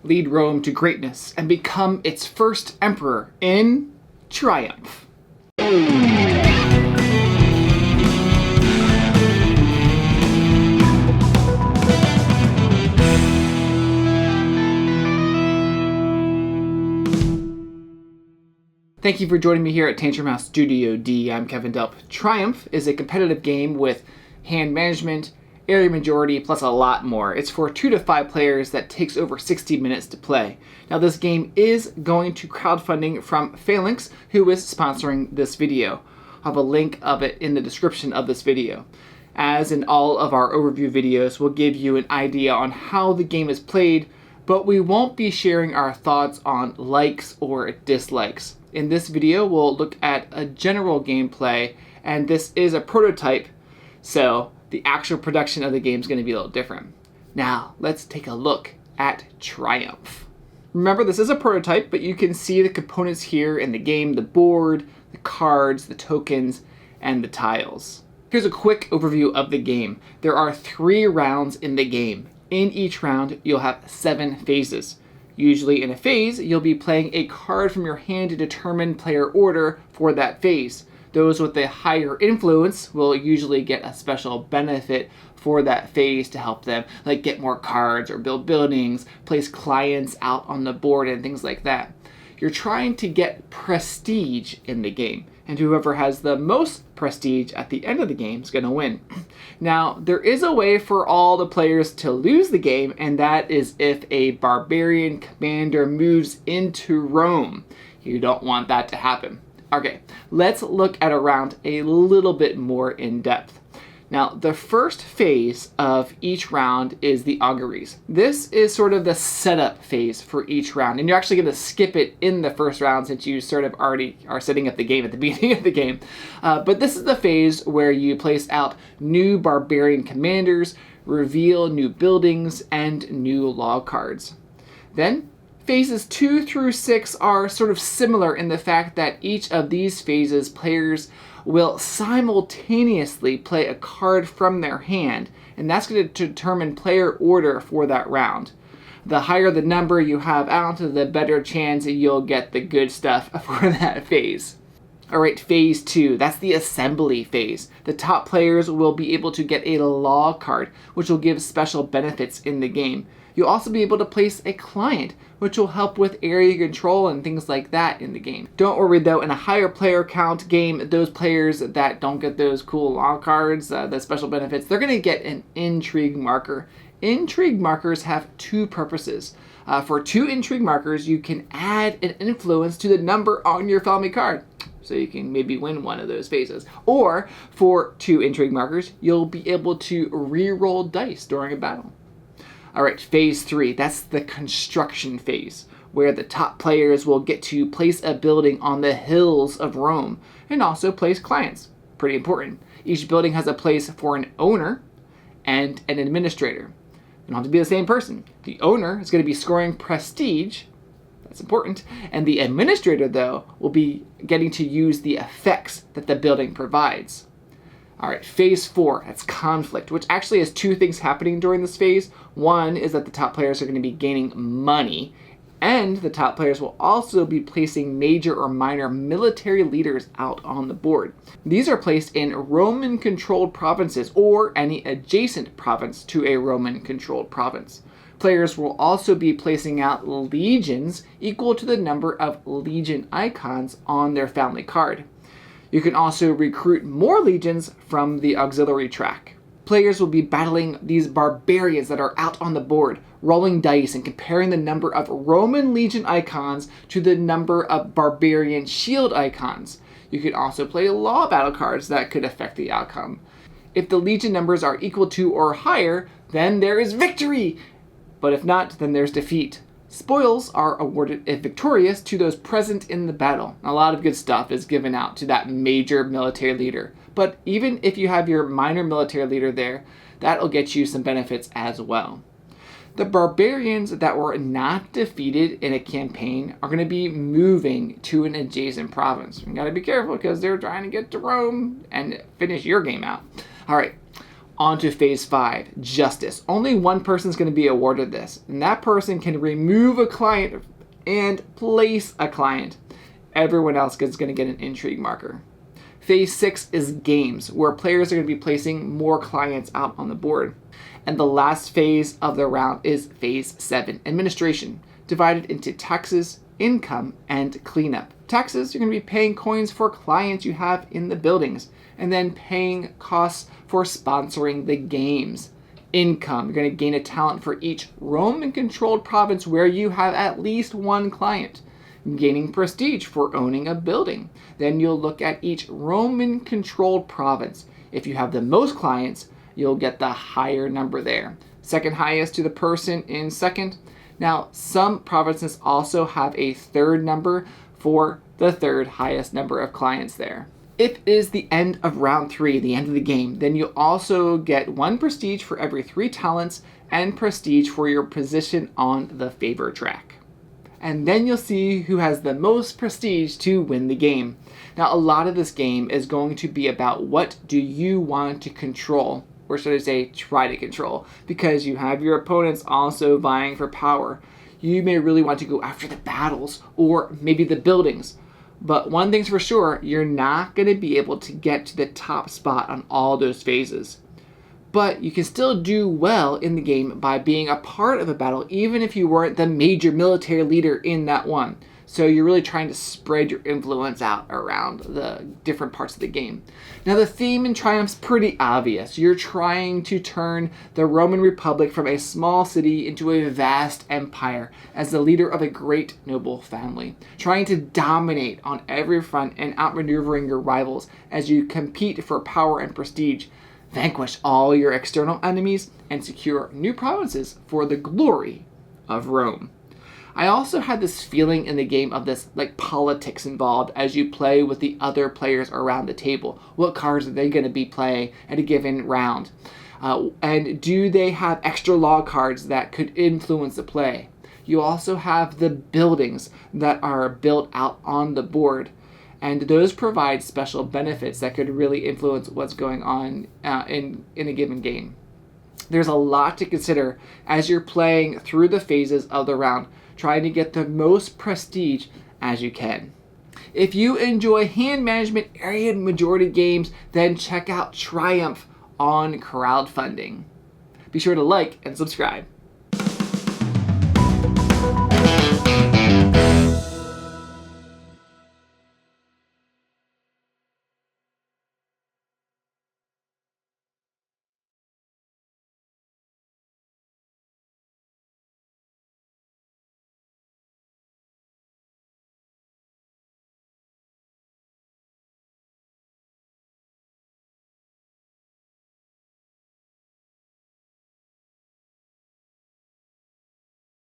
lead Rome to greatness, and become its first emperor in triumph. Thank you for joining me here at Tantrum House Studio D. I'm Kevin Delp. Triumph is a competitive game with hand management, area majority, plus a lot more. It's for 2 to 5 players that takes over 60 minutes to play. Now this game is going to crowdfunding from Phalanx, who is sponsoring this video. I'll have a link of it in the description of this video. As in all of our overview videos, we'll give you an idea on how the game is played, but we won't be sharing our thoughts on likes or dislikes. In this video, we'll look at a general gameplay, and this is a prototype, so the actual production of the game is going to be a little different. Now, let's take a look at Triumph. Remember, this is a prototype, but you can see the components here in the game: the board, the cards, the tokens, and the tiles. Here's a quick overview of the game. There are 3 rounds in the game. In each round, you'll have 7 phases. Usually in a phase, you'll be playing a card from your hand to determine player order for that phase. Those with a higher influence will usually get a special benefit for that phase to help them, like get more cards or build buildings, place clients out on the board, and things like that. You're trying to get prestige in the game, and whoever has the most prestige at the end of the game is going to win. Now, there is a way for all the players to lose the game, and that is if a barbarian commander moves into Rome. You don't want that to happen. Okay, let's look at a round a little bit more in depth. Now, the first phase of each round is the auguries. This is sort of the setup phase for each round, and you're actually going to skip it in the first round since you sort of already are setting up the game at the beginning of the game. But this is the phase where you place out new barbarian commanders, reveal new buildings, and new law cards. Then, phases 2 through 6 are sort of similar in the fact that each of these phases, players will simultaneously play a card from their hand, and that's going to determine player order for that round. The higher the number you have out, the better chance you'll get the good stuff for that phase. Alright, phase 2, that's the assembly phase. The top players will be able to get a law card, which will give special benefits in the game. You'll also be able to place a client, which will help with area control and things like that in the game. Don't worry though, in a higher player count game, those players that don't get those cool law cards, the special benefits, they're going to get an intrigue marker. Intrigue markers have 2 purposes. For 2 intrigue markers, you can add an influence to the number on your family card, so you can maybe win one of those phases. Or for 2 intrigue markers, you'll be able to re-roll dice during a battle. Alright, phase 3, that's the construction phase, where the top players will get to place a building on the hills of Rome, and also place clients. Pretty important. Each building has a place for an owner and an administrator. They don't have to be the same person. The owner is going to be scoring prestige, that's important, and the administrator, though, will be getting to use the effects that the building provides. Alright, phase 4, that's conflict, which actually has 2 things happening during this phase. One is that the top players are going to be gaining money, and the top players will also be placing major or minor military leaders out on the board. These are placed in Roman-controlled provinces or any adjacent province to a Roman-controlled province. Players will also be placing out legions equal to the number of legion icons on their family card. You can also recruit more legions from the auxiliary track. Players will be battling these barbarians that are out on the board, rolling dice and comparing the number of Roman legion icons to the number of barbarian shield icons. You can also play law battle cards that could affect the outcome. If the legion numbers are equal to or higher, then there is victory! But if not, then there's defeat. Spoils are awarded if victorious to those present in the battle. A lot of good stuff is given out to that major military leader. But even if you have your minor military leader there, that'll get you some benefits as well. The barbarians that were not defeated in a campaign are going to be moving to an adjacent province. You got to be careful because they're trying to get to Rome and finish your game out. All right. On to phase 5, justice. Only one person is going to be awarded this, and that person can remove a client and place a client. Everyone else is going to get an intrigue marker. Phase 6 is games, where players are going to be placing more clients out on the board. And the last phase of the round is phase 7, administration, divided into taxes, income, and cleanup. Taxes, you're going to be paying coins for clients you have in the buildings, and then paying costs for sponsoring the games. Income, you're going to gain a talent for each Roman-controlled province where you have at least one client. Gaining prestige for owning a building. Then you'll look at each Roman-controlled province. If you have the most clients, you'll get the higher number there. Second highest to the person in second. Now, some provinces also have a third number for the third highest number of clients there. If it is the end of round 3, the end of the game, then you'll also get 1 prestige for every 3 talents and prestige for your position on the favor track. And then you'll see who has the most prestige to win the game. Now, a lot of this game is going to be about what do you want to control, or should I say try to control, because you have your opponents also vying for power. You may really want to go after the battles or maybe the buildings. But one thing's for sure, you're not going to be able to get to the top spot on all those phases. But you can still do well in the game by being a part of a battle, even if you weren't the major military leader in that one. So you're really trying to spread your influence out around the different parts of the game. Now, the theme in Triumph's pretty obvious. You're trying to turn the Roman Republic from a small city into a vast empire as the leader of a great noble family, trying to dominate on every front and outmaneuvering your rivals as you compete for power and prestige. Vanquish all your external enemies and secure new provinces for the glory of Rome. I also had this feeling in the game of this politics involved as you play with the other players around the table. What cards are they going to be playing at a given round? And do they have extra law cards that could influence the play? You also have the buildings that are built out on the board. And those provide special benefits that could really influence what's going on in a given game. There's a lot to consider as you're playing through the phases of the round, trying to get the most prestige as you can. If you enjoy hand management area majority games, then check out Triumph on crowdfunding. Be sure to like and subscribe.